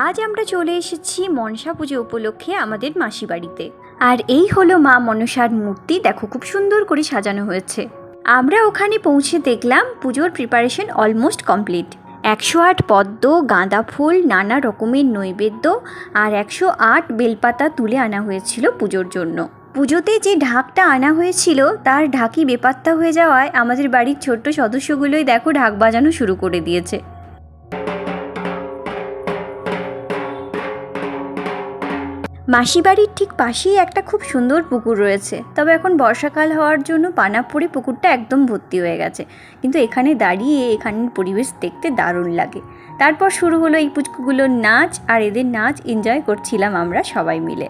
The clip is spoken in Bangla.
আজ আমরা চলে এসেছি মনসা পুজো উপলক্ষে আমাদের মাসি বাড়িতে। আর এই হলো মা মনসার মূর্তি, দেখো খুব সুন্দর করে সাজানো হয়েছে। আমরা ওখানে পৌঁছে দেখলাম পুজোর প্রিপারেশন অলমোস্ট কমপ্লিট। 108 পদ্ম, গাঁদা ফুল, নানা রকমের নৈবেদ্য আর 108 বেলপাতা তুলে আনা হয়েছিল পুজোর জন্য। পুজোতে যে ঢাকটা আনা হয়েছিল তার ঢাকি বেপাত্তা হয়ে যাওয়ায় আমাদের বাড়ির ছোট্ট সদস্যগুলোই দেখো ঢাক বাজানো শুরু করে দিয়েছে। মাসি বাড়ির ঠিক পাশেই একটা খুব সুন্দর পুকুর রয়েছে, তবে এখন বর্ষাকাল হওয়ার জন্য পানা পড়ে পুকুরটা একদম ভর্তি হয়ে গেছে, কিন্তু এখানে দাঁড়িয়ে এখানের পরিবেশ দেখতে দারুণ লাগে। তারপর শুরু হলো এই পুচকুগুলোর নাচ, আর এদের নাচ এনজয় করছিলাম আমরা সবাই মিলে।